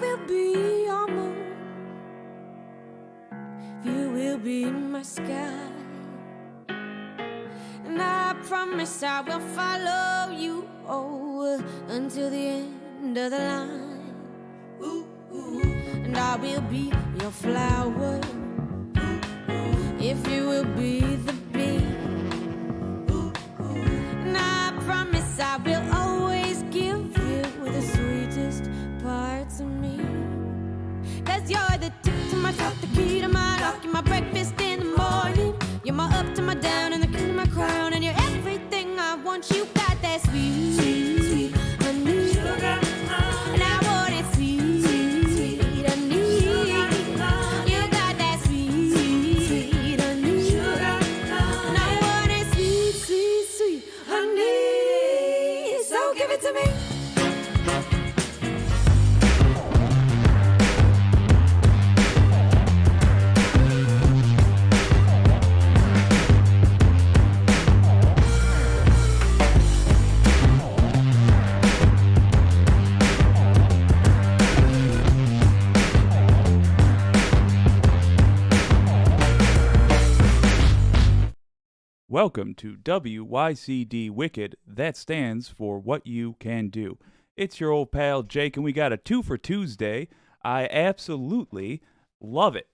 will be your moon, you will be my sky, and I promise I will follow you until the end of the line. And I will be your flower if you will be the bee. And I promise I will always give you the sweetest parts of me. 'Cause you're the tip to my top, the key to my lock, you're my breakfast in the morning, you're my up to my down and the king of my crown, and you're everything I want. You got that sweet, sweet, sweet honey, and I want it sweet, sweet honey. You got that sweet, sweet honey, and I want it sweet, sweet, sweet honey. So give it to me. Welcome to WYCD Wicked. That stands for What You Can Do. It's your old pal Jake, and we got a 2 for Tuesday. I absolutely love it.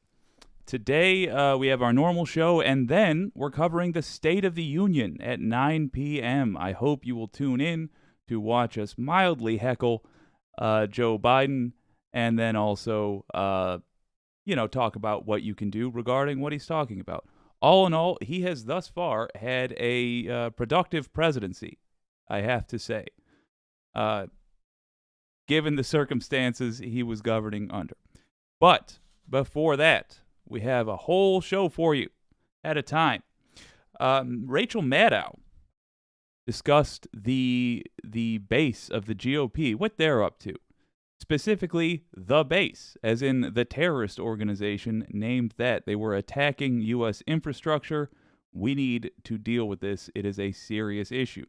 Today we have our normal show, and then we're covering the State of the Union at 9 p.m. I hope you will tune in to watch us mildly heckle Joe Biden, and then also, talk about what you can do regarding what he's talking about. All in all, he has thus far had a productive presidency, I have to say, given the circumstances he was governing under. But before that, we have a whole show for you at a time. Rachel Maddow discussed the base of the GOP, what they're up to. Specifically, the base, as in the terrorist organization named that. They were attacking U.S. infrastructure. We need to deal with this. It is a serious issue.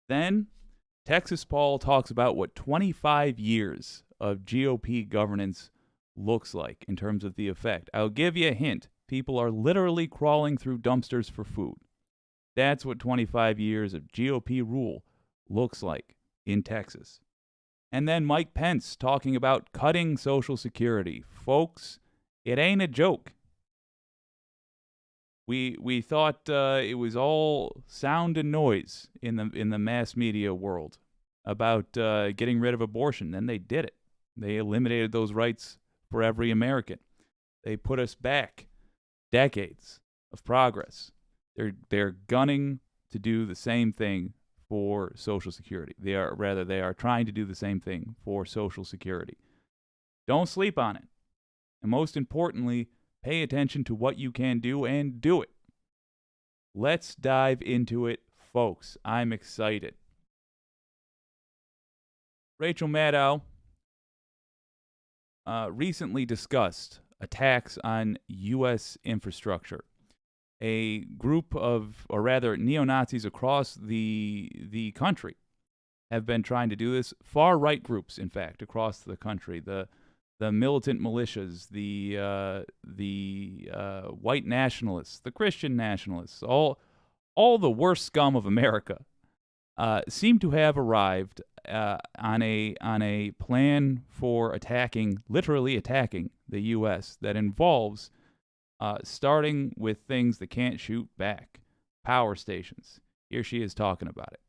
Then, Texas Paul talks about what 25 years of GOP governance looks like in terms of the effect. I'll give you a hint. People are literally crawling through dumpsters for food. That's what 25 years of GOP rule looks like in Texas. And then Mike Pence talking about cutting Social Security. Folks, it ain't a joke. We thought it was all sound and noise in the mass media world about getting rid of abortion. Then they did it. They eliminated those rights for every American. They put us back decades of progress. They're gunning to do the same thing for Social Security. They are trying to do the same thing for Social Security. Don't sleep on it. And most importantly, pay attention to what you can do and do it. Let's dive into it, folks. I'm excited. Rachel Maddow recently discussed attacks on U.S. infrastructure. A group of, or rather, neo-Nazis across the country have been trying to do this. Far-right groups, in fact, across the country. The militant militias, the white nationalists, the Christian nationalists, all the worst scum of America seem to have arrived on a plan for literally attacking the U.S. that involves starting with things that can't shoot back. Power stations. Here she is talking about it.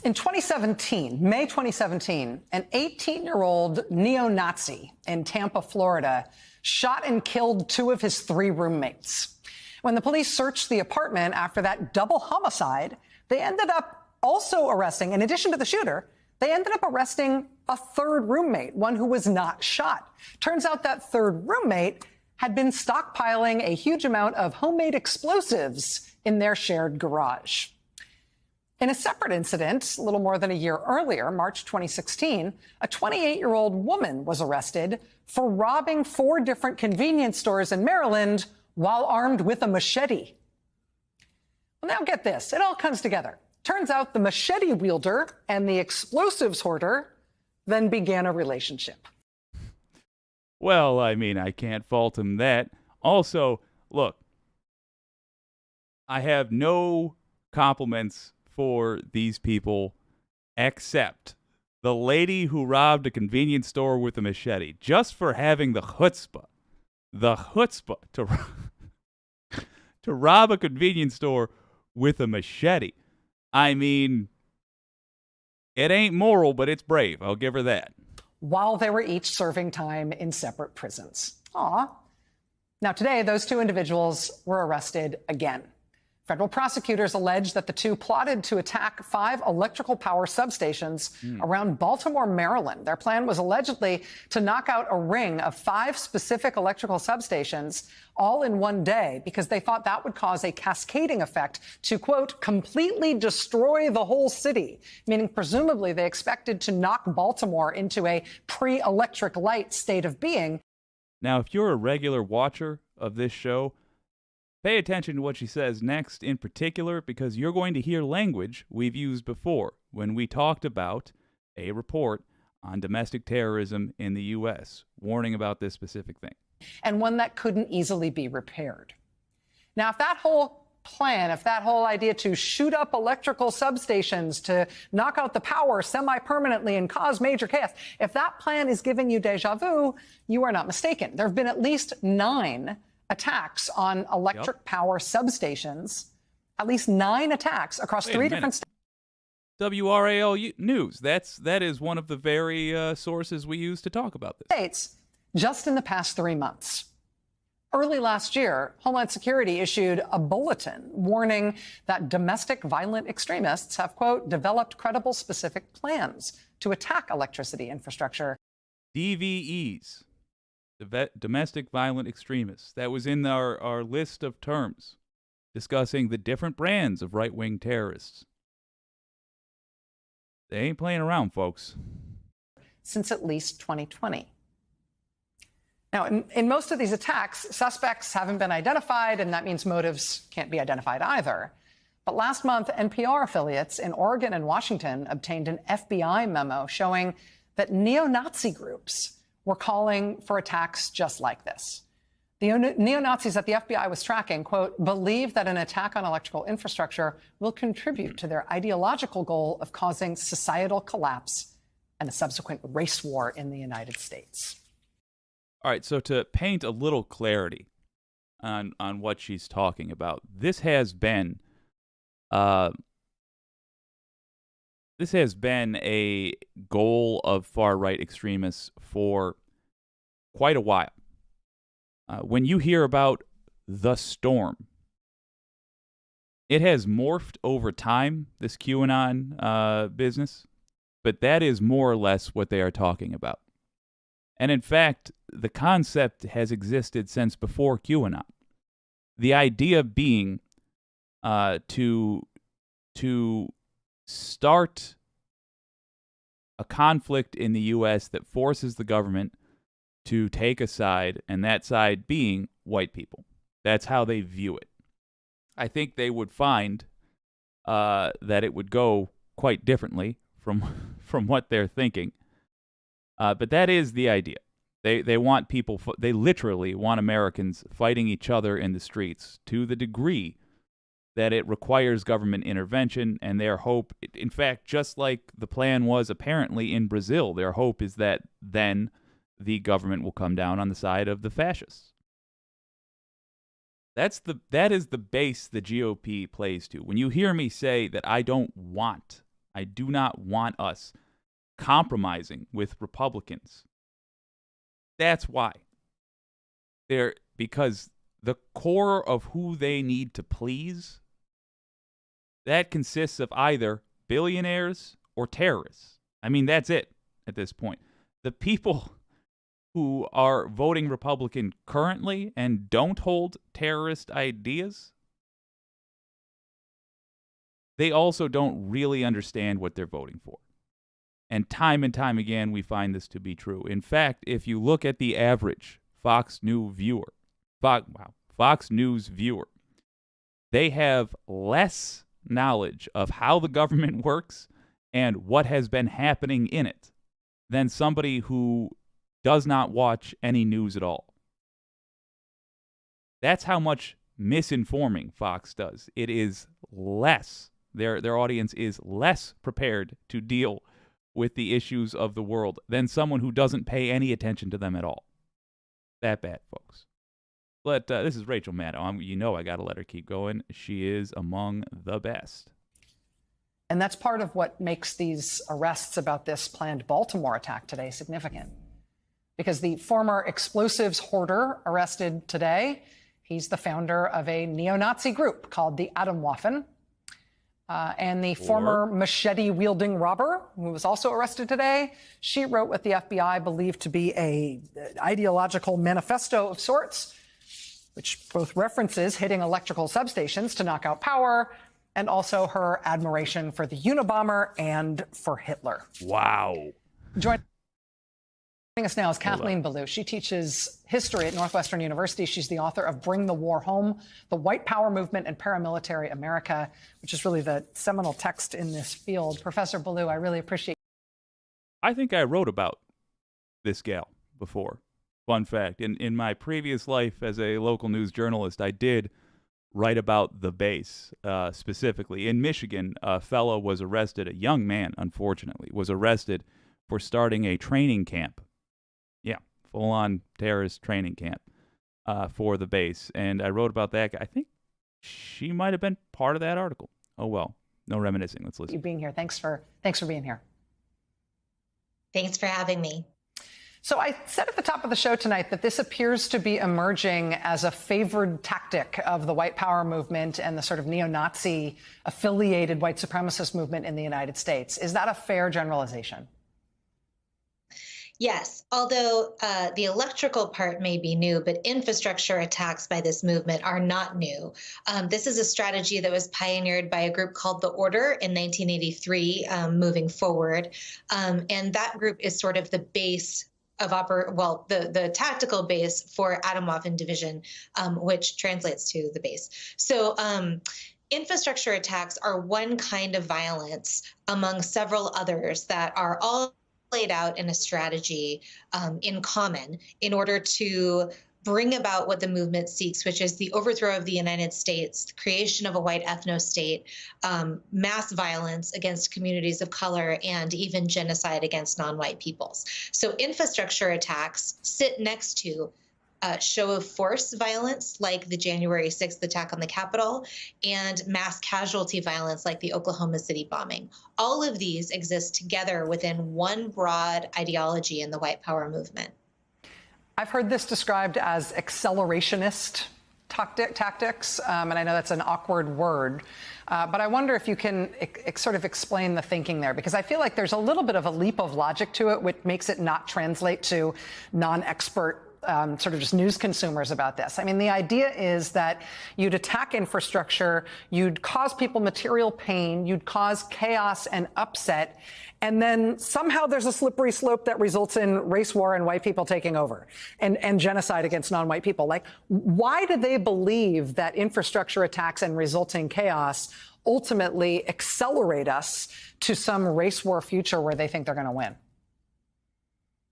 In 2017, May 2017, an 18-year-old neo-Nazi in Tampa, Florida, shot and killed 2 of his 3 roommates. When the police searched the apartment after that double homicide, they ended up also arresting, in addition to the shooter, they ended up arresting a 3rd roommate, one who was not shot. Turns out that 3rd roommate had been stockpiling a huge amount of homemade explosives in their shared garage. In a separate incident, a little more than a year earlier, March 2016, a 28-year-old woman was arrested for robbing 4 different convenience stores in Maryland while armed with a machete. Well, now get this. It all comes together. Turns out the machete wielder and the explosives hoarder then began a relationship. Well, I mean, I can't fault him that. Also, look, I have no compliments for these people except the lady who robbed a convenience store with a machete, just for having the chutzpah to rob a convenience store with a machete. I mean, it ain't moral, but it's brave. I'll give her that. While they were each serving time in separate prisons. Aw. Now, today, those two individuals were arrested again. Federal prosecutors allege that the two plotted to attack 5 electrical power substations around Baltimore, Maryland. Their plan was allegedly to knock out a ring of 5 specific electrical substations all in one day because they thought that would cause a cascading effect to, quote, completely destroy the whole city, meaning presumably they expected to knock Baltimore into a pre-electric light state of being. Now, if you're a regular watcher of this show, pay attention to what she says next in particular, because you're going to hear language we've used before when we talked about a report on domestic terrorism in the U.S., warning about this specific thing. And one that couldn't easily be repaired. Now, if that whole plan, if that whole idea to shoot up electrical substations to knock out the power semi-permanently and cause major chaos, if that plan is giving you deja vu, you are not mistaken. There have been at least 9 attacks on electric power substations, at least 9 attacks across 3 different states. WRAL News. That is one of the very sources we use to talk about this. States just in the past 3 months. Early last year, Homeland Security issued a bulletin warning that domestic violent extremists have, quote, developed credible specific plans to attack electricity infrastructure. DVEs. Domestic violent extremists. That was in our list of terms discussing the different brands of right-wing terrorists. They ain't playing around, folks. Since at least 2020. Now, in most of these attacks, suspects haven't been identified, and that means motives can't be identified either. But last month, NPR affiliates in Oregon and Washington obtained an FBI memo showing that neo-Nazi groups were calling for attacks just like this. The neo-Nazis that the FBI was tracking, quote, believe that an attack on electrical infrastructure will contribute to their ideological goal of causing societal collapse and a subsequent race war in the United States. All right, so to paint a little clarity on what she's talking about, this has been a goal of far-right extremists for quite a while. When you hear about the storm, it has morphed over time, this QAnon business, but that is more or less what they are talking about. And in fact, the concept has existed since before QAnon. The idea being to start a conflict in the U.S. that forces the government to take a side, and that side being white people. That's how they view it. I think they would find that it would go quite differently from what they're thinking. But that is the idea. They want people, they literally want Americans fighting each other in the streets to the degree that it requires government intervention, and their hope, in fact, just like the plan was apparently in Brazil, their hope is that then the government will come down on the side of the fascists. That is the base the GOP plays to. When you hear me say that I do not want us compromising with Republicans, that's why. Because the core of who they need to please, that consists of either billionaires or terrorists. I mean, that's it at this point. The people who are voting Republican currently and don't hold terrorist ideas, they also don't really understand what they're voting for. And time again, we find this to be true. In fact, if you look at the average Fox News viewer, they have less knowledge of how the government works and what has been happening in it than somebody who does not watch any news at all. That's how much misinforming Fox does. It is less. Their audience is less prepared to deal with the issues of the world than someone who doesn't pay any attention to them at all. That bad, folks. But this is Rachel Maddow. You know I got to let her keep going. She is among the best. And that's part of what makes these arrests about this planned Baltimore attack today significant. Because the former explosives hoarder arrested today, he's the founder of a neo-Nazi group called the Atomwaffen. And the former machete-wielding robber, who was also arrested today, she wrote what the FBI believed to be an ideological manifesto of sorts, which both references hitting electrical substations to knock out power, and also her admiration for the Unabomber and for Hitler. Wow. Joining us now is Kathleen Ballou. She teaches history at Northwestern University. She's the author of Bring the War Home, The White Power Movement and Paramilitary America, which is really the seminal text in this field. Professor Ballou, I really appreciate I think I wrote about this gal before. Fun fact, in my previous life as a local news journalist, I did write about the base, specifically. In Michigan, a fellow was arrested, a young man, unfortunately, was arrested for starting a training camp. Yeah, full-on terrorist training camp for the base. And I wrote about that. I think she might have been part of that article. Oh, well, no reminiscing. Let's listen. you being here. Thanks for being here. Thanks for having me. So I said at the top of the show tonight that this appears to be emerging as a favored tactic of the white power movement and the sort of neo-Nazi affiliated white supremacist movement in the United States. Is that a fair generalization? Yes, although the electrical part may be new, but infrastructure attacks by this movement are not new. This is a strategy that was pioneered by a group called The Order in 1983, moving forward. And that group is sort of the base of the tactical base for Atomwaffen Division, which translates to the base. So infrastructure attacks are one kind of violence among several others that are all laid out in a strategy in common in order to bring about what the movement seeks, which is the overthrow of the United States, the creation of a white ethno-state, mass violence against communities of color, and even genocide against non-white peoples. So infrastructure attacks sit next to show of force violence like the January 6th attack on the Capitol and mass casualty violence like the Oklahoma City bombing. All of these exist together within one broad ideology in the white power movement. I've heard this described as accelerationist tactics, and I know that's an awkward word, but I wonder if you can sort of explain the thinking there, because I feel like there's a little bit of a leap of logic to it, which makes it not translate to non-expert sort of just news consumers about this. I mean, the idea is that you'd attack infrastructure, you'd cause people material pain, you'd cause chaos and upset, and then somehow there's a slippery slope that results in race war and white people taking over and genocide against non-white people. Like, why do they believe that infrastructure attacks and resulting chaos ultimately accelerate us to some race war future where they think they're going to win?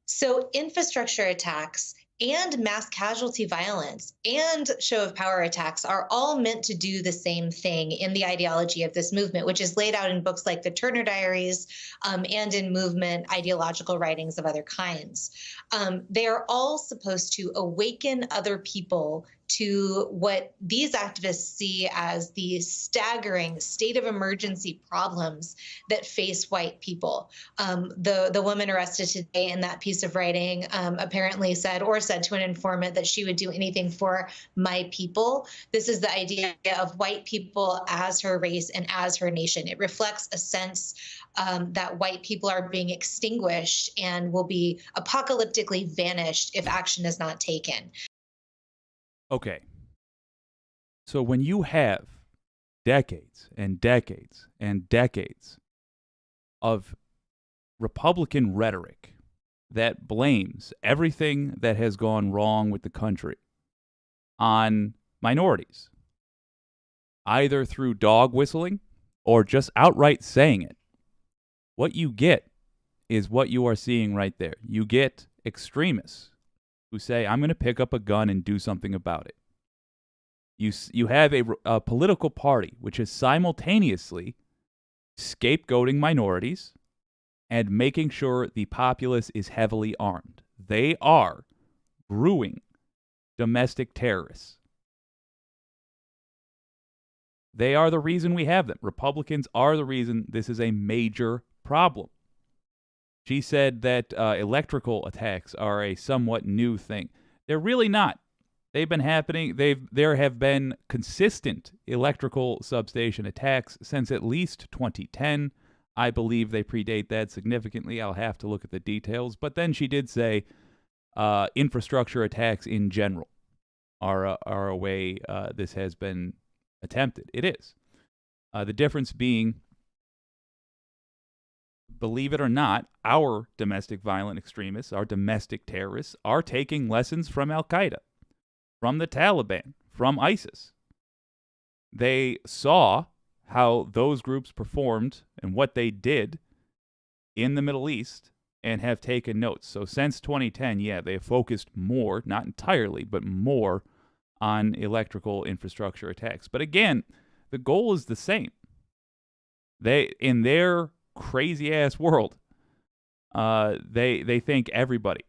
So infrastructure attacks and mass casualty violence and show of power attacks are all meant to do the same thing in the ideology of this movement, which is laid out in books like the Turner Diaries and in movement ideological writings of other kinds. They are all supposed to awaken other people to what these activists see as the staggering state of emergency problems that face white people. The woman arrested today in that piece of writing apparently said to an informant that she would do anything for my people. This is the idea of white people as her race and as her nation. It reflects a sense that white people are being extinguished and will be apocalyptically vanished if action is not taken. Okay. So when you have decades and decades and decades of Republican rhetoric that blames everything that has gone wrong with the country on minorities, either through dog whistling or just outright saying it, what you get is what you are seeing right there. You get extremists who say, I'm going to pick up a gun and do something about it. You have a political party which is simultaneously scapegoating minorities and making sure the populace is heavily armed. They are brewing domestic terrorists. They are the reason we have them. Republicans are the reason this is a major problem. She said that electrical attacks are a somewhat new thing. They're really not. They've been happening. There have been consistent electrical substation attacks since at least 2010. I believe they predate that significantly. I'll have to look at the details. But then she did say infrastructure attacks in general are a way this has been attempted. It is. The difference being, believe it or not, our domestic violent extremists, our domestic terrorists, are taking lessons from Al-Qaeda, from the Taliban, from ISIS. They saw how those groups performed and what they did in the Middle East and have taken notes. So since 2010, yeah, they have focused more, not entirely, but more on electrical infrastructure attacks. But again, the goal is the same. They, in their crazy-ass world, they think everybody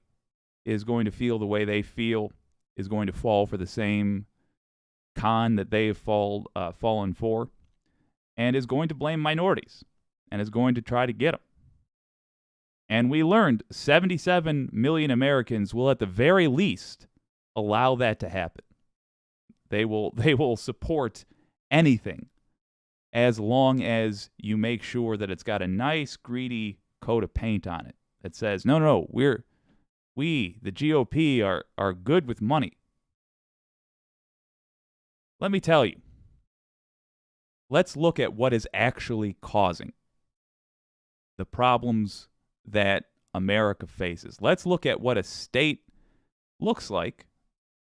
is going to feel the way they feel, is going to fall for the same con that they have fallen for, and is going to blame minorities, and is going to try to get them. And we learned 77 million Americans will at the very least allow that to happen. They will support anything as long as you make sure that it's got a nice, greedy coat of paint on it that says, no, we, the GOP, are good with money. Let me tell you, let's look at what is actually causing the problems that America faces. Let's look at what a state looks like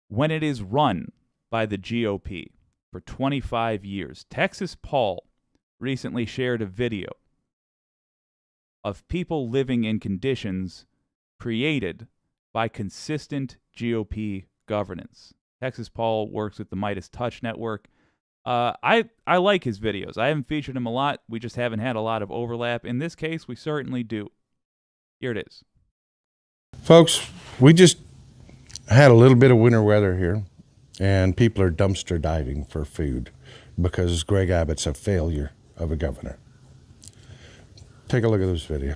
when it is run by the GOP for 25 years. Texas Paul recently shared a video of people living in conditions created by consistent GOP governance. Texas Paul works with the Midas Touch Network. I like his videos. I haven't featured him a lot. We just haven't had a lot of overlap. In this case, we certainly do. Here it is. Folks, we just had a little bit of winter weather here, and people are dumpster diving for food because Greg Abbott's a failure of a governor. Take a look at this video.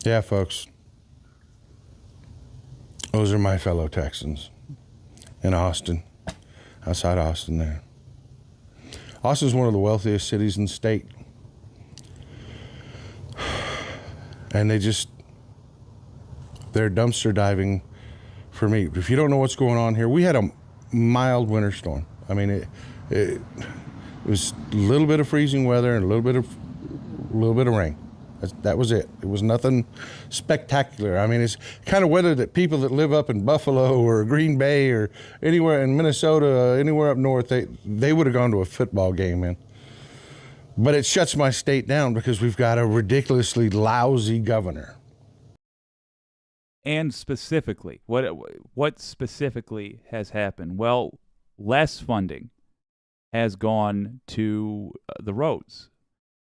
Yeah, folks, those are my fellow Texans in Austin, outside Austin there. Austin's one of the wealthiest cities in the state. And they're dumpster diving for meat. If you don't know what's going on here, we had a mild winter storm. I mean, it was a little bit of freezing weather and a little bit of rain. That was it. It was nothing spectacular. I mean, it's kind of weather that people that live up in Buffalo or Green Bay or anywhere in Minnesota, anywhere up north, they would have gone to a football game, man. But it shuts my state down because we've got a ridiculously lousy governor. And specifically, what specifically has happened? Well, less funding has gone to the roads.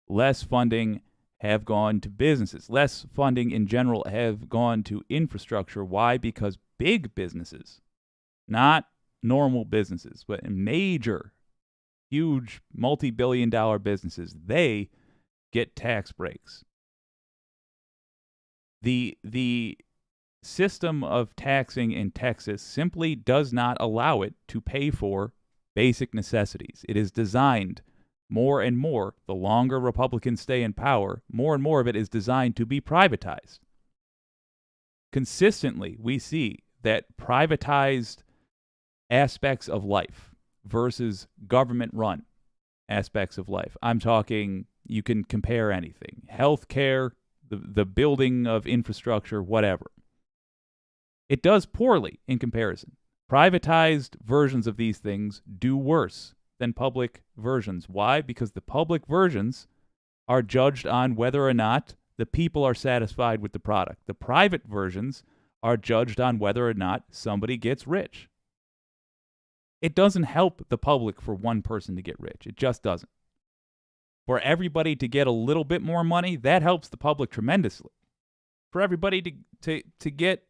Less funding have gone to businesses. Less funding in general have gone to infrastructure. Why? Because big businesses, not normal businesses, but major, huge, multi-billion-dollar businesses, they get tax breaks. The system of taxing in Texas simply does not allow it to pay for basic necessities. It is designed more and more, the longer Republicans stay in power, more and more of it is designed to be privatized. Consistently, we see that privatized aspects of life, versus government-run aspects of life. I'm talking, you can compare anything. Healthcare, the building of infrastructure, whatever. It does poorly in comparison. Privatized versions of these things do worse than public versions. Why? Because the public versions are judged on whether or not the people are satisfied with the product. The private versions are judged on whether or not somebody gets rich. It doesn't help the public for one person to get rich. It just doesn't. For everybody to get a little bit more money, that helps the public tremendously. For everybody to get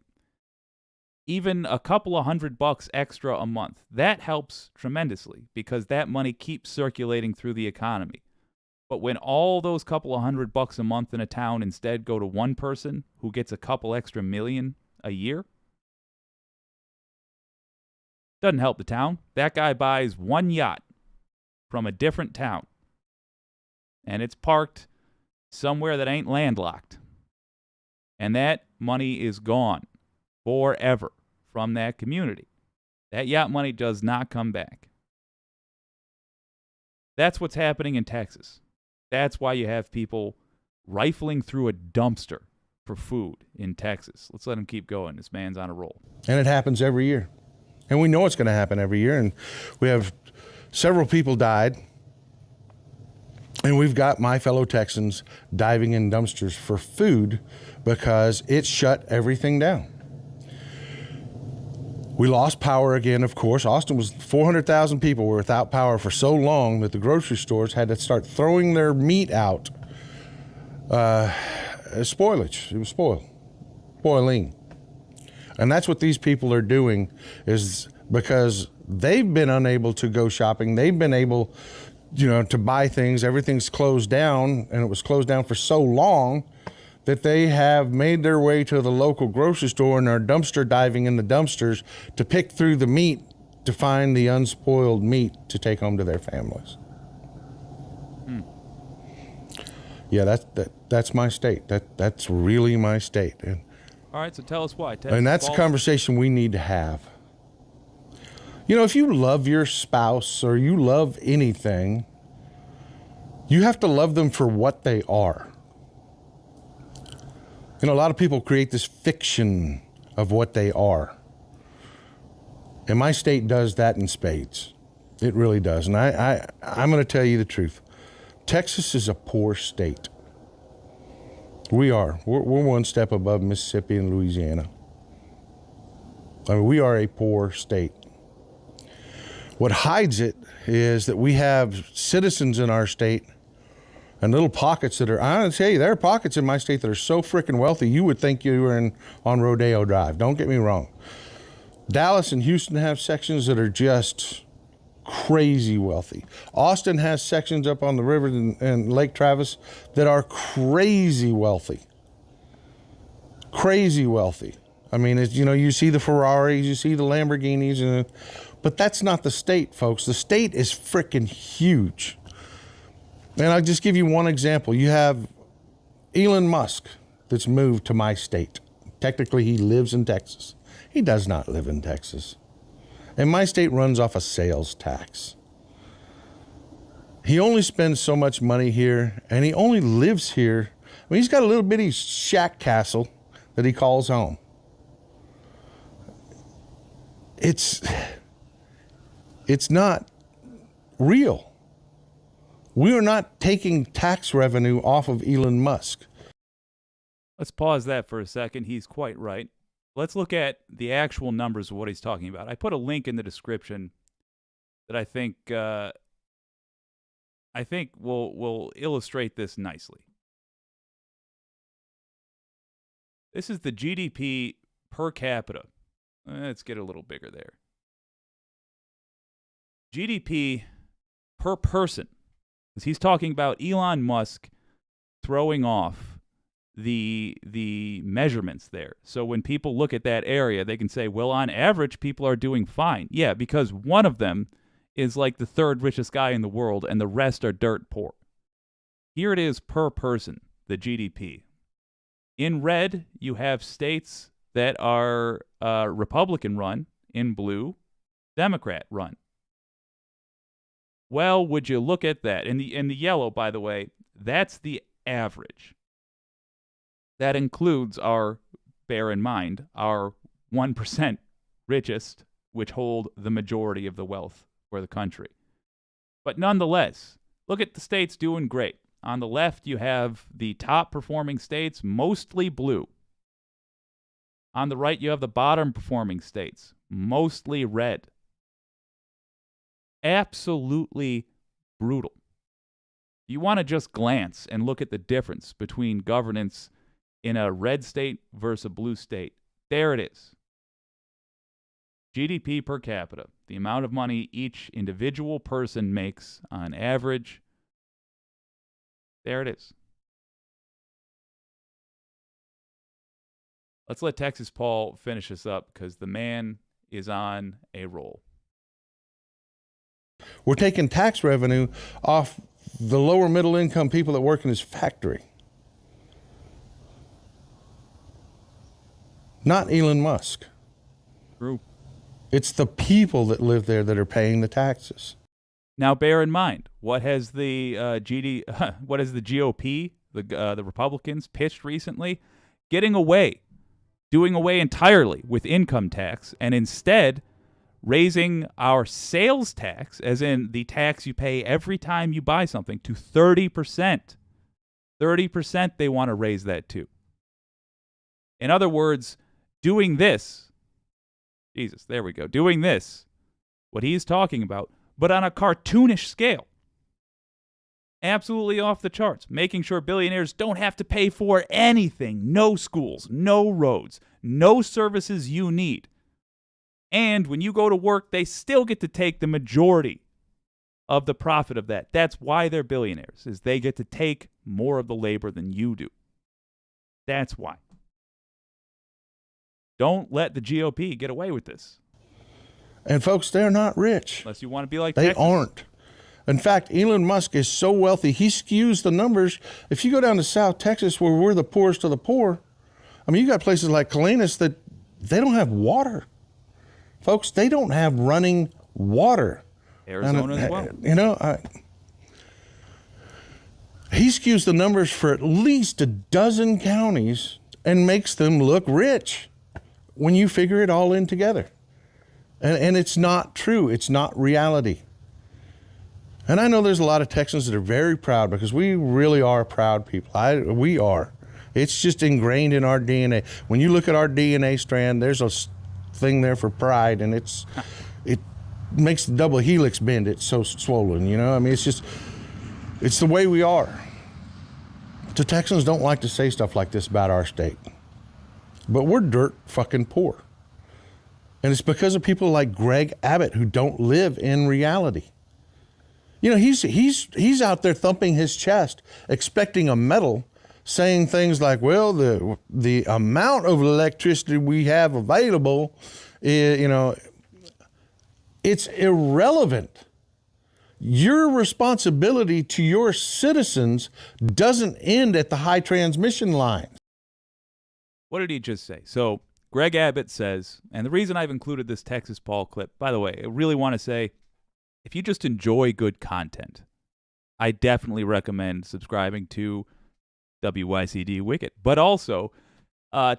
even a couple of $100 extra a month, that helps tremendously because that money keeps circulating through the economy. But when all those couple of $100 a month in a town instead go to one person who gets a couple extra million a year, doesn't help the town. That guy buys one yacht from a different town, and it's parked somewhere that ain't landlocked. And that money is gone forever from that community. That yacht money does not come back. That's what's happening in Texas. That's why you have people rifling through a dumpster for food in Texas. Let's let him keep going. This man's on a roll. And it happens every year. And we know it's going to happen every year. And we have several people died. And we've got my fellow Texans diving in dumpsters for food because it shut everything down. We lost power again, of course. Austin was 400,000 people were without power for so long that the grocery stores had to start throwing their meat out as spoilage. It was spoiling. And that's what these people are doing, is because they've been unable to go shopping. They've been able, to buy things. Everything's closed down, and it was closed down for so long that they have made their way to the local grocery store and are dumpster diving in the dumpsters to pick through the meat to find the unspoiled meat to take home to their families. Yeah, that's my state. That's really my state. And all right, so tell us why. And that's a conversation we need to have. If you love your spouse or you love anything, you have to love them for what they are. A lot of people create this fiction of what they are. And my state does that in spades. It really does. And I'm going to tell you the truth. Texas is a poor state. We are. We're one step above Mississippi and Louisiana. We are a poor state. What hides it is that we have citizens in our state and little pockets that are, I'm going to tell you, there are pockets in my state that are so freaking wealthy, you would think you were on Rodeo Drive. Don't get me wrong. Dallas and Houston have sections that are just crazy wealthy. Austin has sections up on the river and Lake Travis that are crazy wealthy. Crazy wealthy. I mean, you see the Ferraris, you see the Lamborghinis, but that's not the state, folks. The state is freaking huge. And I'll just give you one example. You have Elon Musk that's moved to my state. Technically, he lives in Texas. He does not live in Texas. And my state runs off a sales tax. He only spends so much money here, and he only lives here. He's got a little bitty shack castle that he calls home. It's not real. We are not taking tax revenue off of Elon Musk. Let's pause that for a second. He's quite right. Let's look at the actual numbers of what he's talking about. I put a link in the description that I think will illustrate this nicely. This is the GDP per capita. Let's get a little bigger there. GDP per person. Because he's talking about Elon Musk throwing off the measurements there. So when people look at that area, they can say, well, on average, people are doing fine. Yeah, because one of them is like the third richest guy in the world, and the rest are dirt poor. Here it is per person, the GDP. In red, you have states that are Republican run. In blue, Democrat run. Well, would you look at that? In the yellow, by the way, that's the average. That includes bear in mind, our 1% richest, which hold the majority of the wealth for the country. But nonetheless, look at the states doing great. On the left, you have the top performing states, mostly blue. On the right, you have the bottom performing states, mostly red. Absolutely brutal. You want to just glance and look at the difference between governance in a red state versus a blue state. There it is. GDP per capita, the amount of money each individual person makes on average. There it is. Let's let Texas Paul finish this up because the man is on a roll. We're taking tax revenue off the lower middle income people that work in his factory. Not Elon Musk. True. It's the people that live there that are paying the taxes. Now, bear in mind, what has the GOP, the Republicans, pitched recently? Doing away entirely with income tax, and instead raising our sales tax, as in the tax you pay every time you buy something, to 30%. 30% they want to raise that to. In other words, doing this, what he's talking about, but on a cartoonish scale. Absolutely off the charts, making sure billionaires don't have to pay for anything. No schools, no roads, no services you need. And when you go to work, they still get to take the majority of the profit of that. That's why they're billionaires, is they get to take more of the labor than you do. That's why. Don't let the GOP get away with this. And folks, they're not rich. Unless you want to be like They Texas. aren't. In fact, Elon Musk is so wealthy, he skews the numbers. If you go down to South Texas, where we're the poorest of the poor, I mean, you got places like Colinas that they don't have water. Folks, they don't have running water. Arizona as well. You know, he skews the numbers for at least a dozen counties and makes them look rich when you figure it all in together. And it's not true. It's not reality. And I know there's a lot of Texans that are very proud because we really are proud people. We are. It's just ingrained in our DNA. When you look at our DNA strand, there's a thing there for pride, and it makes the double helix bend. It's so swollen, you know? I mean, it's the way we are. The Texans don't like to say stuff like this about our state. But we're dirt fucking poor. And it's because of people like Greg Abbott who don't live in reality. You know, he's out there thumping his chest, expecting a medal, saying things like, well, the amount of electricity we have available, you know, it's irrelevant. Your responsibility to your citizens doesn't end at the high transmission lines. What did he just say? So Greg Abbott says, and the reason I've included this Texas Paul clip, by the way, I really want to say, if you just enjoy good content, I definitely recommend subscribing to WYCD Wicked. But also,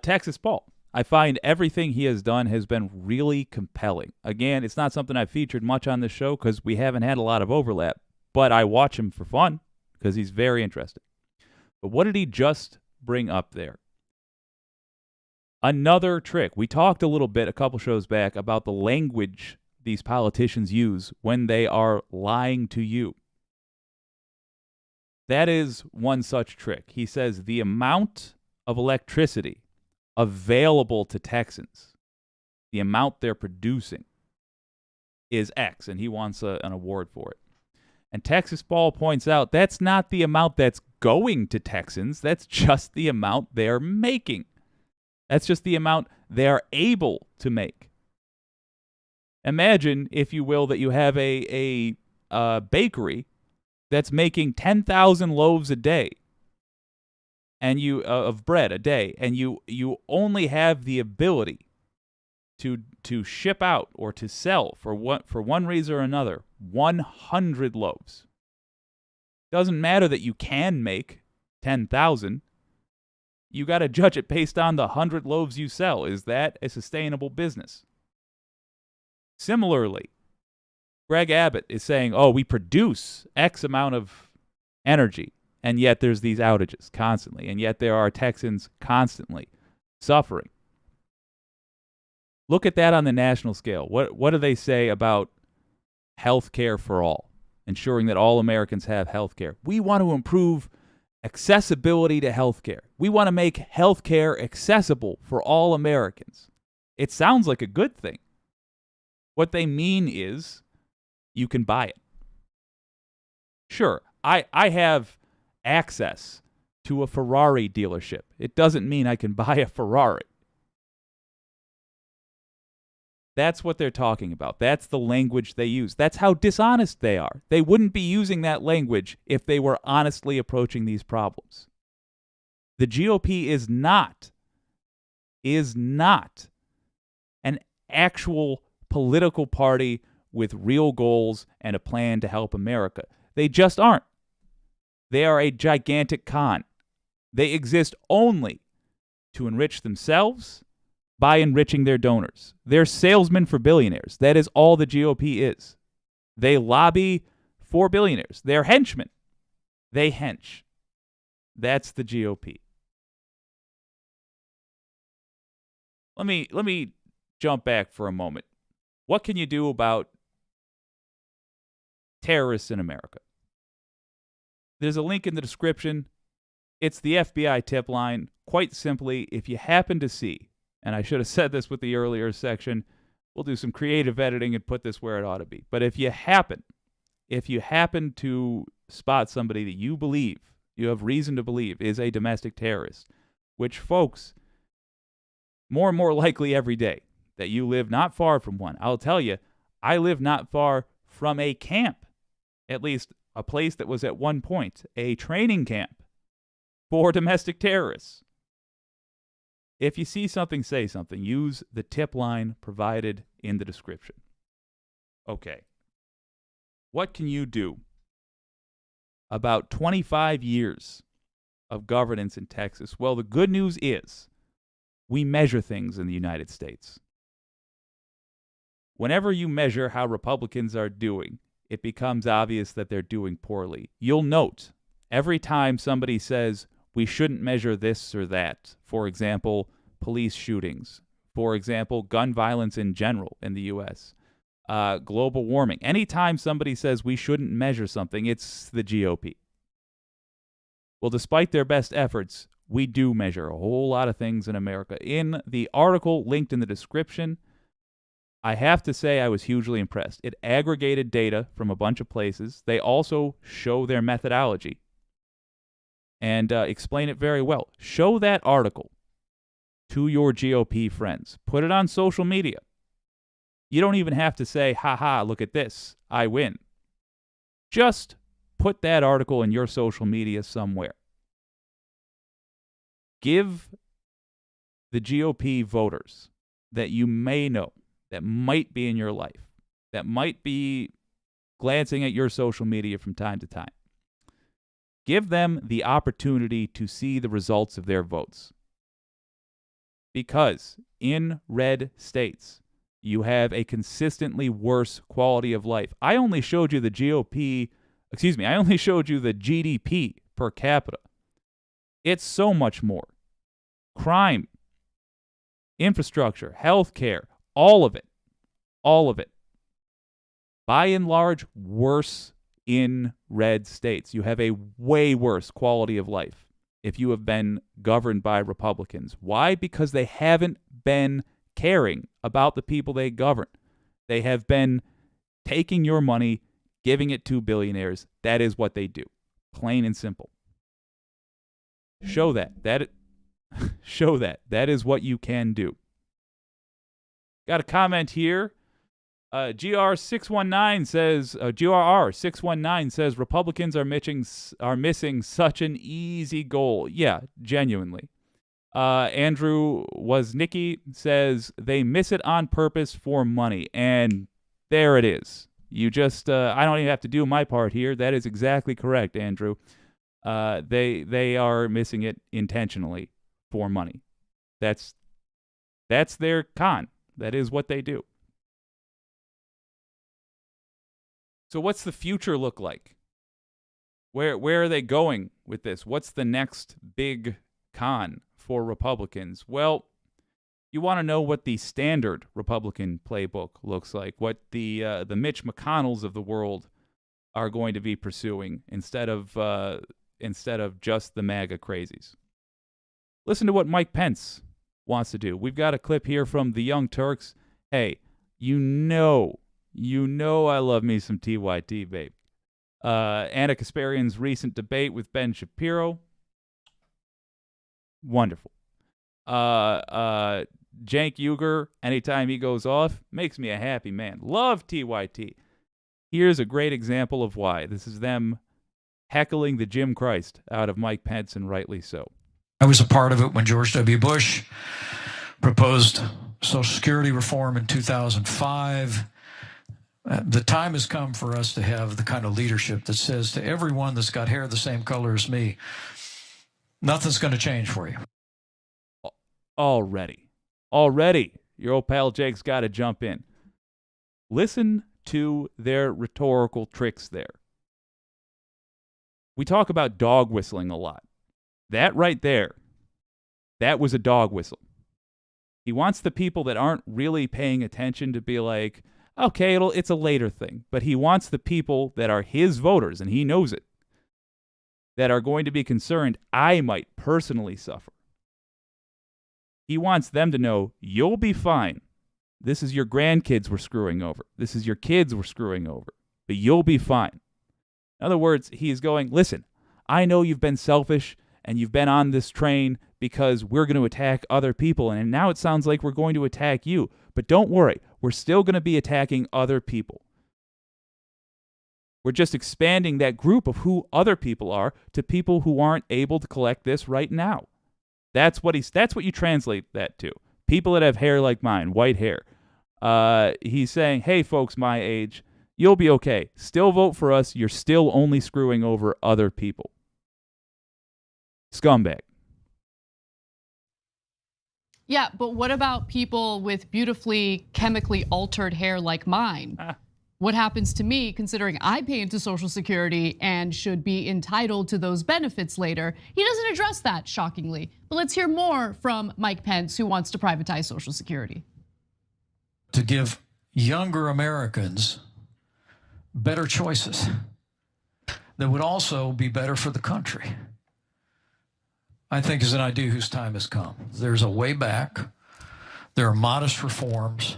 Texas Paul. I find everything he has done has been really compelling. Again, it's not something I've featured much on this show because we haven't had a lot of overlap. But I watch him for fun because he's very interesting. But what did he just bring up there? Another trick. We talked a little bit a couple shows back about the language these politicians use when they are lying to you. That is one such trick. He says the amount of electricity available to Texans, the amount they're producing, is X, and he wants an award for it. And Texas Paul points out that's not the amount that's going to Texans. That's just the amount they're making. That's just the amount they're able to make. Imagine, if you will, that you have a bakery that's making 10,000 loaves a day, and of bread a day, and you only have the ability to ship out or to sell for one reason or another 100 loaves. Doesn't matter that you can make 10,000. You got to judge it based on the 100 loaves you sell. Is that a sustainable business? Similarly, Greg Abbott is saying, oh, we produce X amount of energy, and yet there's these outages constantly, and yet there are Texans constantly suffering. Look at that on the national scale. What do they say about health care for all, ensuring that all Americans have health care? We want to improve accessibility to health care. We want to make health care accessible for all Americans. It sounds like a good thing. What they mean is you can buy it. Sure, I have access to a Ferrari dealership. It doesn't mean I can buy a Ferrari. That's what they're talking about. That's the language they use. That's how dishonest they are. They wouldn't be using that language if they were honestly approaching these problems. The GOP is not an actual political party with real goals and a plan to help America. They just aren't. They are a gigantic con. They exist only to enrich themselves by enriching their donors. They're salesmen for billionaires. That is all the GOP is. They lobby for billionaires. They're henchmen. They hench. That's the GOP. Let me jump back for a moment. What can you do about terrorists in America? There's a link in the description. It's the FBI tip line. Quite simply, if you happen to see, and I should have said this with the earlier section, we'll do some creative editing and put this where it ought to be. But if you happen to spot somebody that you believe, you have reason to believe is a domestic terrorist, which, folks, more and more likely every day that you live not far from one. I'll tell you, I live not far from a camp, at least a place that was at one point a training camp for domestic terrorists. If you see something, say something. Use the tip line provided in the description. Okay. What can you do about 25 years of governance in Texas? Well, the good news is we measure things in the United States. Whenever you measure how Republicans are doing, it becomes obvious that they're doing poorly. You'll note every time somebody says, we shouldn't measure this or that. For example, police shootings. For example, gun violence in general in the U.S. Global warming. Anytime somebody says we shouldn't measure something, it's the GOP. Well, despite their best efforts, we do measure a whole lot of things in America. In the article linked in the description, I have to say I was hugely impressed. It aggregated data from a bunch of places. They also show their methodology and explain it very well. Show that article to your GOP friends. Put it on social media. You don't even have to say, haha, look at this, I win. Just put that article in your social media somewhere. Give the GOP voters that you may know, that might be in your life, that might be glancing at your social media from time to time, give them the opportunity to see the results of their votes. Because in red states, you have a consistently worse quality of life. I only showed you the GDP per capita. It's so much more. Crime, infrastructure, healthcare, all of it. By and large, worse in red states. You have a way worse quality of life if you have been governed by Republicans. Why? Because they haven't been caring about the people they govern. They have been taking your money, giving it to billionaires. That is what they do. Plain and simple. Show that. Show that. That is what you can do. Got a comment here. GR619 says, GRR619 says, Republicans are missing such an easy goal. Yeah, genuinely. Andrew Woznicki says they miss it on purpose for money. And there it is. You just, I don't even have to do my part here. That is exactly correct, Andrew. They are missing it intentionally for money. That's their con. That is what they do. So what's the future look like? Where are they going with this? What's the next big con for Republicans? Well, you want to know what the standard Republican playbook looks like, what the Mitch McConnells of the world are going to be pursuing instead of just the MAGA crazies. Listen to what Mike Pence wants to do. We've got a clip here from the Young Turks. Hey, you know I love me some TYT, babe. Anna Kasparian's recent debate with Ben Shapiro. Wonderful. Cenk Uygur, anytime he goes off, makes me a happy man. Love TYT. Here's a great example of why. This is them heckling the Jim Christ out of Mike Pence, and rightly so. I was a part of it when George W. Bush proposed Social Security reform in 2005. The time has come for us to have the kind of leadership that says to everyone that's got hair the same color as me, nothing's going to change for you. Already, your old pal Jake's got to jump in. Listen to their rhetorical tricks there. We talk about dog whistling a lot. That right there, that was a dog whistle. He wants the people that aren't really paying attention to be like, okay, it's a later thing. But he wants the people that are his voters, and he knows it, that are going to be concerned I might personally suffer. He wants them to know, you'll be fine. This is your grandkids we're screwing over. This is your kids we're screwing over. But you'll be fine. In other words, he's going, listen, I know you've been selfish and you've been on this train because we're going to attack other people, and now it sounds like we're going to attack you. But don't worry, we're still going to be attacking other people. We're just expanding that group of who other people are to people who aren't able to collect this right now. That's what you translate that to. People that have hair like mine, white hair. He's saying, hey, folks my age, you'll be okay. Still vote for us. You're still only screwing over other people. Scumbag. Yeah, but what about people with beautifully chemically altered hair like mine? What happens to me considering I pay into Social Security and should be entitled to those benefits later? He doesn't address that, shockingly. But let's hear more from Mike Pence, who wants to privatize Social Security. To give younger Americans better choices that would also be better for the country, I think is an idea whose time has come. There's a way back. There are modest reforms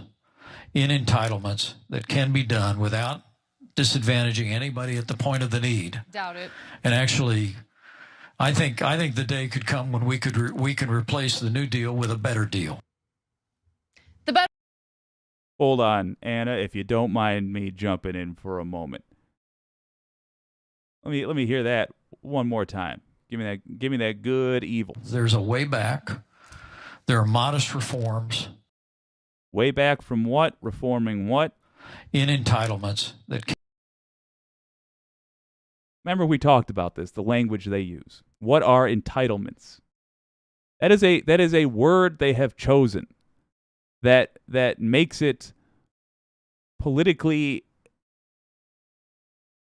in entitlements that can be done without disadvantaging anybody at the point of the need. Doubt it. And actually, I think the day could come when we can replace the New Deal with a better deal. The better. Hold on, Anna, if you don't mind me jumping in for a moment. Let me hear that one more time. Give me that good evil. There's a way back. There are modest reforms. Way back from what? Reforming what? In entitlements that. Remember we talked about this, the language they use. What are entitlements? That is a word they have chosen that makes it politically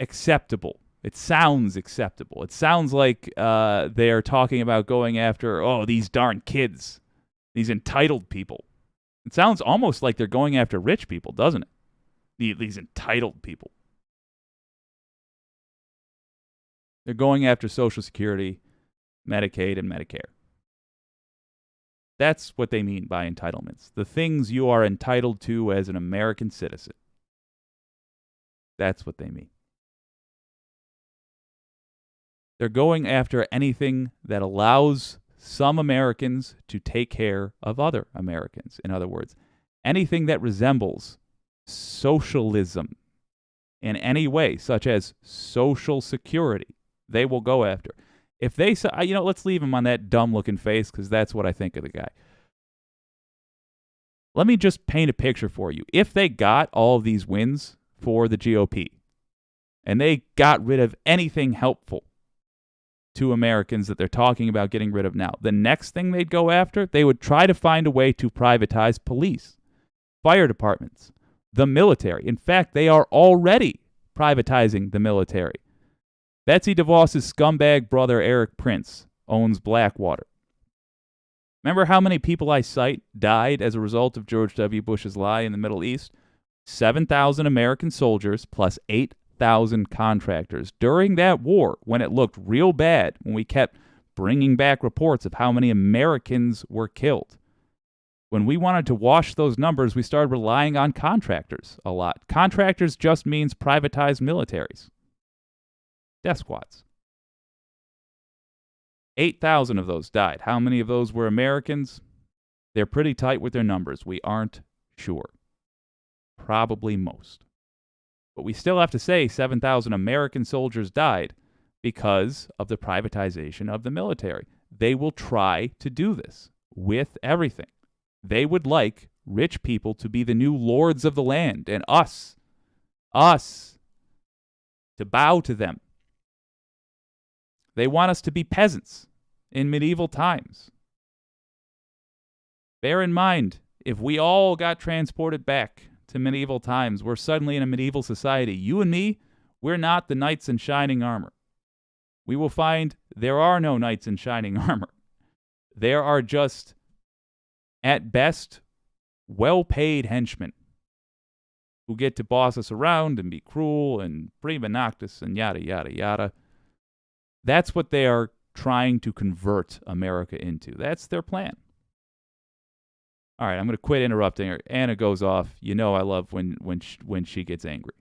acceptable. It sounds acceptable. It sounds like they are talking about going after, these darn kids, these entitled people. It sounds almost like they're going after rich people, doesn't it? These entitled people. They're going after Social Security, Medicaid, and Medicare. That's what they mean by entitlements. The things you are entitled to as an American citizen. That's what they mean. They're going after anything that allows some Americans to take care of other Americans. In other words, anything that resembles socialism in any way, such as Social Security, they will go after. If they say, let's leave him on that dumb-looking face because that's what I think of the guy. Let me just paint a picture for you. If they got all of these wins for the GOP and they got rid of anything helpful to Americans that they're talking about getting rid of now, the next thing they'd go after, they would try to find a way to privatize police, fire departments, the military. In fact, they are already privatizing the military. Betsy DeVos's scumbag brother, Eric Prince, owns Blackwater. Remember how many people I cite died as a result of George W. Bush's lie in the Middle East? 7,000 American soldiers plus 8,000 contractors. During that war, when it looked real bad, when we kept bringing back reports of how many Americans were killed, when we wanted to wash those numbers, we started relying on contractors a lot. Contractors just means privatized militaries. Death squads. 8,000 of those died. How many of those were Americans? They're pretty tight with their numbers. We aren't sure. Probably most. But we still have to say 7,000 American soldiers died because of the privatization of the military. They will try to do this with everything. They would like rich people to be the new lords of the land and us, to bow to them. They want us to be peasants in medieval times. Bear in mind, if we all got transported back to medieval times, we're suddenly in a medieval society. You and me, we're not the knights in shining armor. We will find there are no knights in shining armor. There are just, at best, well-paid henchmen who get to boss us around and be cruel and prima noctis and yada, yada, yada. That's what they are trying to convert America into. That's their plan. All right, I'm going to quit interrupting her. Anna goes off. You know I love when she gets angry.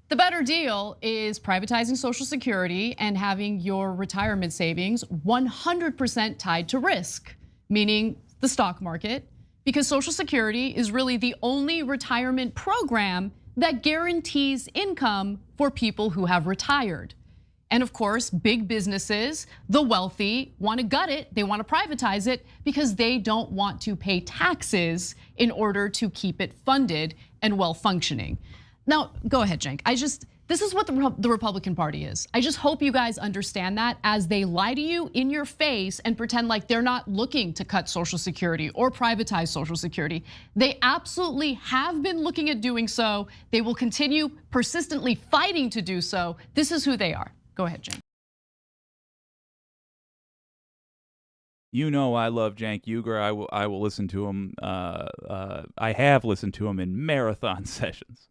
The better deal is privatizing Social Security and having your retirement savings 100% tied to risk, meaning the stock market, because Social Security is really the only retirement program that guarantees income for people who have retired. And of course, big businesses, the wealthy, want to gut it. They want to privatize it because they don't want to pay taxes in order to keep it funded and well functioning. Now, go ahead, Cenk. This is what the Republican Party is. I just hope you guys understand that as they lie to you in your face and pretend like they're not looking to cut Social Security or privatize Social Security. They absolutely have been looking at doing so. They will continue persistently fighting to do so. This is who they are. Go ahead, Cenk. You know I love Cenk Uygur. I will listen to him. I have listened to him in marathon sessions,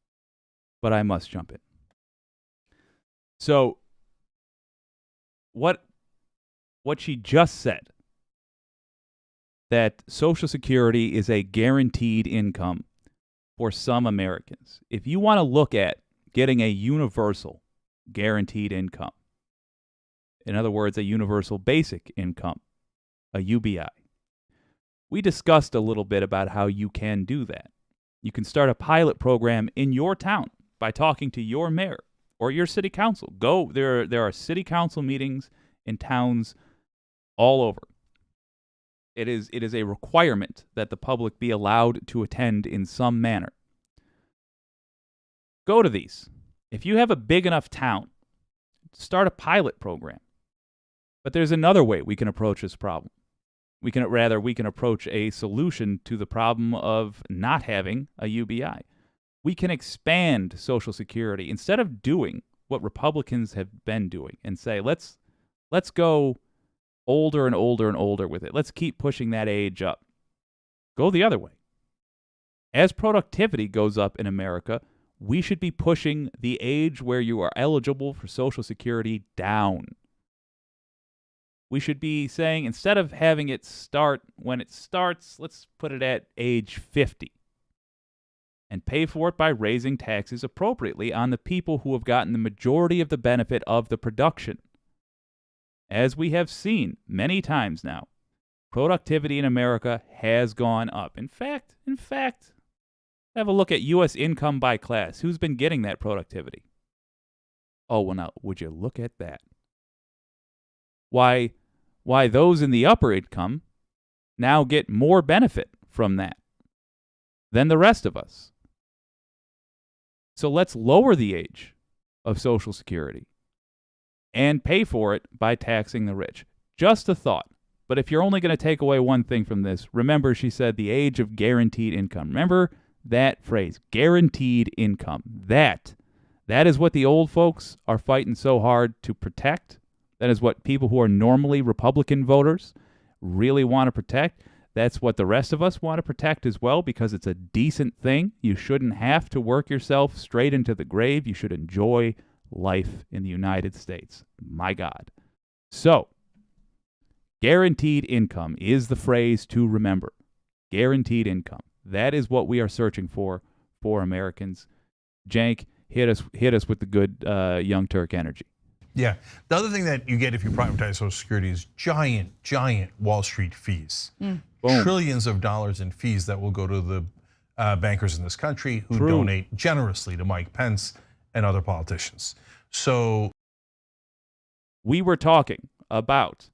but I must jump in. So, what she just said, that Social Security is a guaranteed income for some Americans. If you want to look at getting a universal guaranteed income, in other words, a universal basic income, a UBI. We discussed a little bit about how you can do that. You can start a pilot program in your town by talking to your mayor or your city council. There are city council meetings in towns all over. It is a requirement that the public be allowed to attend in some manner. Go to these. If you have a big enough town, start a pilot program. But there's another way we can approach this problem. We can approach a solution to the problem of not having a UBI. We can expand Social Security instead of doing what Republicans have been doing and say, let's go older and older and older with it. Let's keep pushing that age up. Go the other way. As productivity goes up in America, we should be pushing the age where you are eligible for Social Security down. We should be saying, instead of having it start when it starts, let's put it at age 50. And pay for it by raising taxes appropriately on the people who have gotten the majority of the benefit of the production. As we have seen many times now, productivity in America has gone up. In fact, have a look at U.S. income by class. Who's been getting that productivity? Oh, well, now, would you look at that? why those in the upper income now get more benefit from that than the rest of us. So let's lower the age of Social Security and pay for it by taxing the rich. Just a thought. But if you're only going to take away one thing from this, remember she said the age of guaranteed income. Remember that phrase, guaranteed income. That is what the old folks are fighting so hard to protect. That is what people who are normally Republican voters really want to protect. That's what the rest of us want to protect as well, because it's a decent thing. You shouldn't have to work yourself straight into the grave. You should enjoy life in the United States. My God. So, guaranteed income is the phrase to remember. Guaranteed income. That is what we are searching for Americans. Jank, hit us with the good Young Turk energy. Yeah. The other thing that you get if you privatize Social Security is giant Wall Street fees. Trillions of dollars in fees that will go to the bankers in this country who donate generously to Mike Pence and other politicians. So we were talking about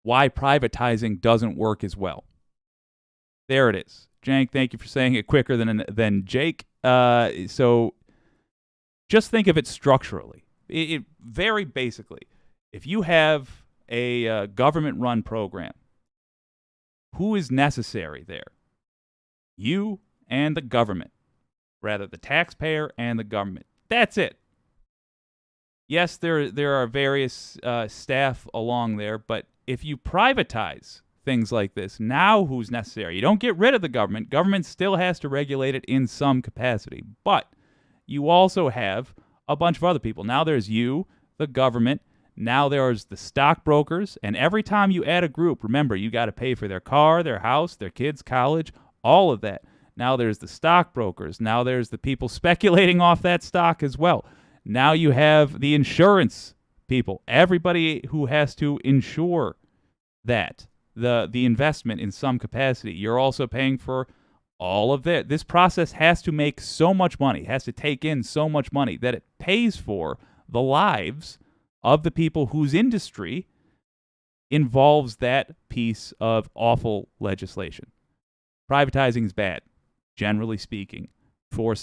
why privatizing doesn't work as well. There it is. Jank, thank you for saying it quicker than Jake. So just think of it structurally. It very basically, if you have a government-run program, who is necessary there? You and the government. Rather, the taxpayer and the government. That's it. Yes, there are various staff along there, but if you privatize things like this, now who's necessary? You don't get rid of the government. Government still has to regulate it in some capacity, but you also have a bunch of other people. Now there's you, the government. Now there's the stockbrokers, and every time you add a group, remember, you got to pay for their car, their house, their kids' college, all of that. Now there's the stockbrokers. Now there's the people speculating off that stock as well. Now you have the insurance people, everybody who has to insure that, the investment in some capacity. You're also paying for all of that. This process has to make so much money, has to take in so much money that it pays for the lives of the people whose industry involves that piece of awful legislation. Privatizing is bad, generally speaking, for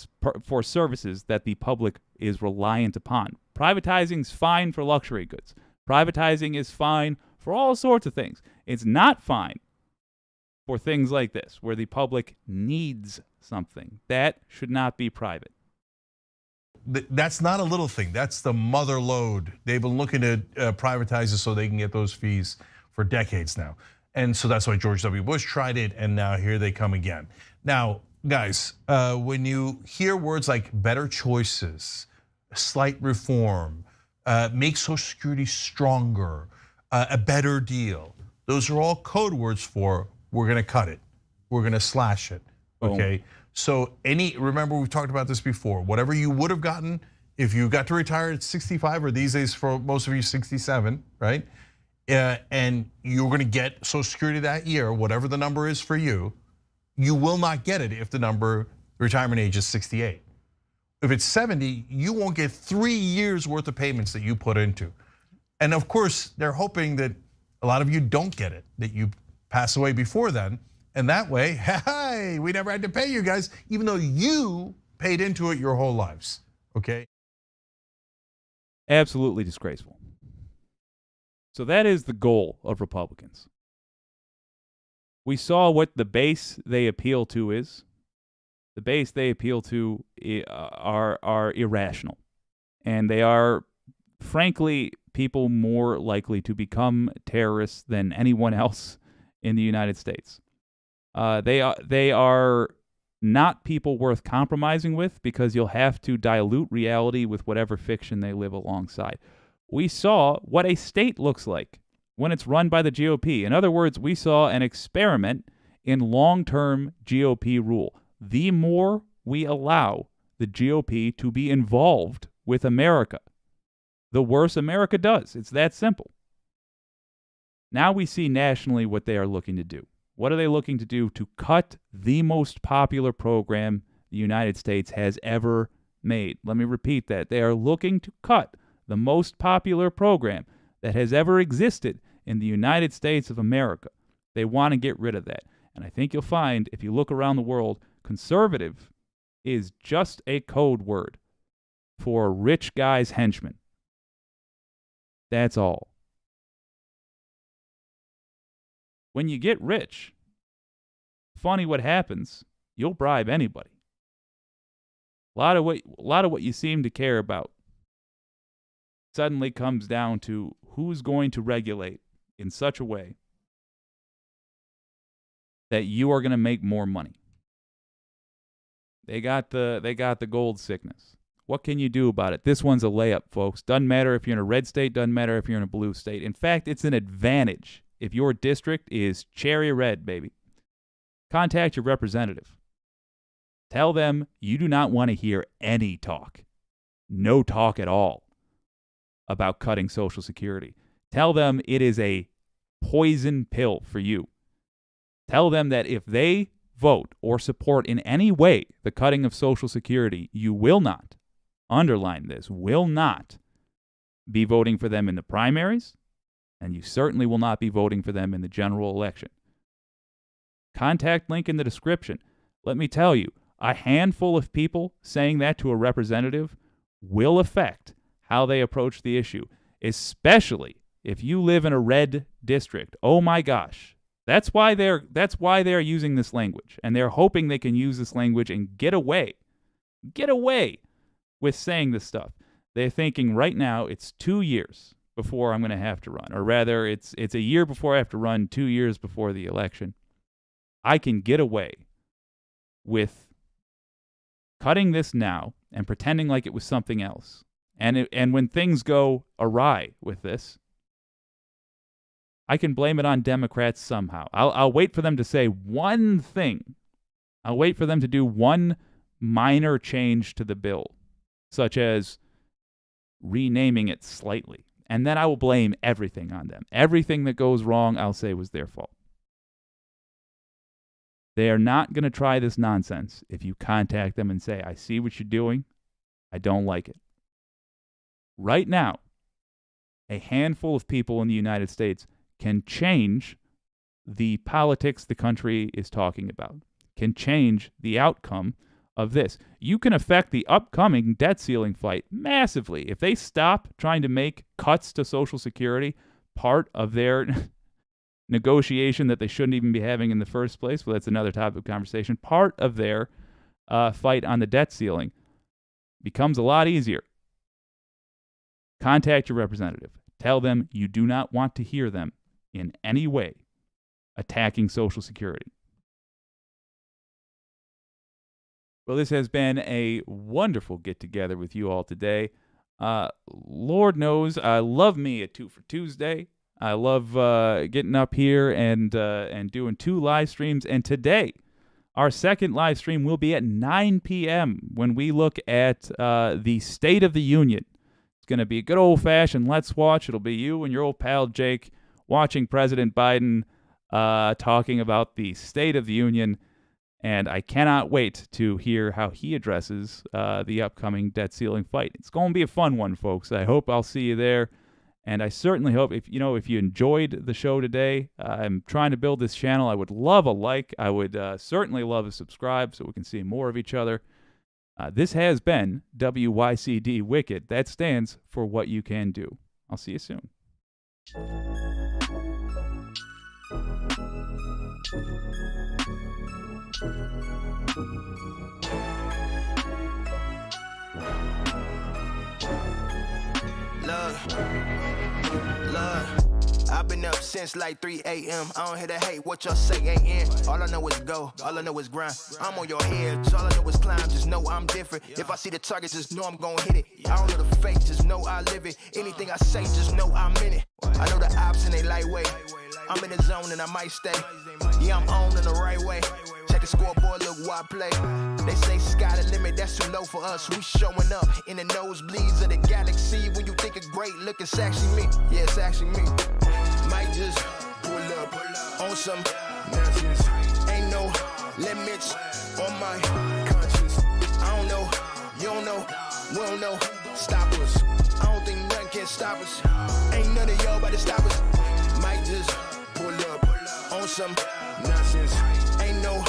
services that the public is reliant upon. Privatizing is fine for luxury goods. Privatizing is fine for all sorts of things. It's not fine for things like this, where the public needs something. That should not be private. that's not a little thing. That's the mother lode. They've been looking to privatize it so they can get those fees for decades now. And so that's why George W. Bush tried it, and now here they come again. Now, guys, when you hear words like better choices, slight reform, make Social Security stronger, a better deal, those are all code words for we're gonna cut it, we're gonna slash it, okay? So remember we've talked about this before, whatever you would have gotten if you got to retire at 65, or these days for most of you 67, right? And you're gonna get Social Security that year, whatever the number is for you, you will not get it if the retirement age is 68. If it's 70, you won't get 3 years worth of payments that you put into. And of course, they're hoping that a lot of you don't get it, that you pass away before then. And that way, hey, we never had to pay you guys, even though you paid into it your whole lives, okay? Absolutely disgraceful. So that is the goal of Republicans. We saw what the base they appeal to is. The base they appeal to are irrational. And they are, frankly, people more likely to become terrorists than anyone else in the United States. They are not people worth compromising with, because you'll have to dilute reality with whatever fiction they live alongside. We saw what a state looks like when it's run by the GOP. In other words, we saw an experiment in long-term GOP rule. The more we allow the GOP to be involved with America, the worse America does. It's that simple. Now we see nationally what they are looking to do. What are they looking to do? To cut the most popular program the United States has ever made. Let me repeat that. They are looking to cut the most popular program that has ever existed in the United States of America. They want to get rid of that. And I think you'll find, if you look around the world, conservative is just a code word for a rich guy's henchman. That's all. When you get rich, funny what happens, you'll bribe anybody. A lot of what you seem to care about suddenly comes down to who's going to regulate in such a way that you are going to make more money. They got the gold sickness. What can you do about it? This one's a layup, folks. Doesn't matter if you're in a red state, doesn't matter if you're in a blue state. In fact, it's an advantage if your district is cherry red, baby. Contact your representative. Tell them you do not want to hear any talk. No talk at all about cutting Social Security. Tell them it is a poison pill for you. Tell them that if they vote or support in any way the cutting of Social Security, you will not, underline this, will not be voting for them in the primaries, and you certainly will not be voting for them in the general election. Contact link in the description. Let me tell you, a handful of people saying that to a representative will affect how they approach the issue, especially if you live in a red district. Oh my gosh. That's why they're using this language, and they're hoping they can use this language and get away with saying this stuff. They're thinking right now it's 2 years before I'm going to have to run, or rather it's a year before I have to run, 2 years before the election. I can get away with cutting this now and pretending like it was something else. And when things go awry with this, I can blame it on Democrats somehow. I'll wait for them to say one thing. I'll wait for them to do one minor change to the bill, such as renaming it slightly. And then I will blame everything on them. Everything that goes wrong, I'll say was their fault. They are not going to try this nonsense if you contact them and say, I see what you're doing. I don't like it. Right now, a handful of people in the United States can change the politics the country is talking about, can change the outcome of this. You can affect the upcoming debt ceiling fight massively. If they stop trying to make cuts to Social Security part of their negotiation that they shouldn't even be having in the first place, well, that's another topic of conversation, part of their fight on the debt ceiling becomes a lot easier. Contact your representative. Tell them you do not want to hear them in any way attacking Social Security. Well, this has been a wonderful get-together with you all today. Lord knows I love me a 2 for Tuesday. I love getting up here and doing 2 live streams. And today, our second live stream will be at 9 p.m. when we look at the State of the Union. It's going to be a good old-fashioned Let's Watch. It'll be you and your old pal Jake watching President Biden talking about the State of the Union. And I cannot wait to hear how he addresses the upcoming debt ceiling fight. It's going to be a fun one, folks. I hope I'll see you there. And I certainly hope if you enjoyed the show today, I'm trying to build this channel. I would love a like. I would certainly love a subscribe so we can see more of each other. This has been WYCD Wicked. That stands for What You Can Do. I'll see you soon. I've been up since like 3 a.m. I don't hear the hate, what y'all say ain't in. All I know is go, all I know is grind. I'm on your head, all I know is climb. Just know I'm different. If I see the target, just know I'm gonna hit it. I don't know the fake, just know I live it. Anything I say, just know I'm in it. I know the ops and they lightweight. I'm in the zone and I might stay. Yeah, I'm on in the right way. Check the scoreboard, look who I play. They say sky the limit, that's too low for us. We showing up in the nosebleeds of the galaxy. When you think it's great, look, it's actually me. Yeah, it's actually me. Might just pull up on some nonsense. Ain't no limits on my conscience. I don't know, you don't know, we don't know. Stop us. I don't think nothing can stop us. Ain't nothing. none of y'all about to stop us. Might just pull up on some nonsense. Ain't no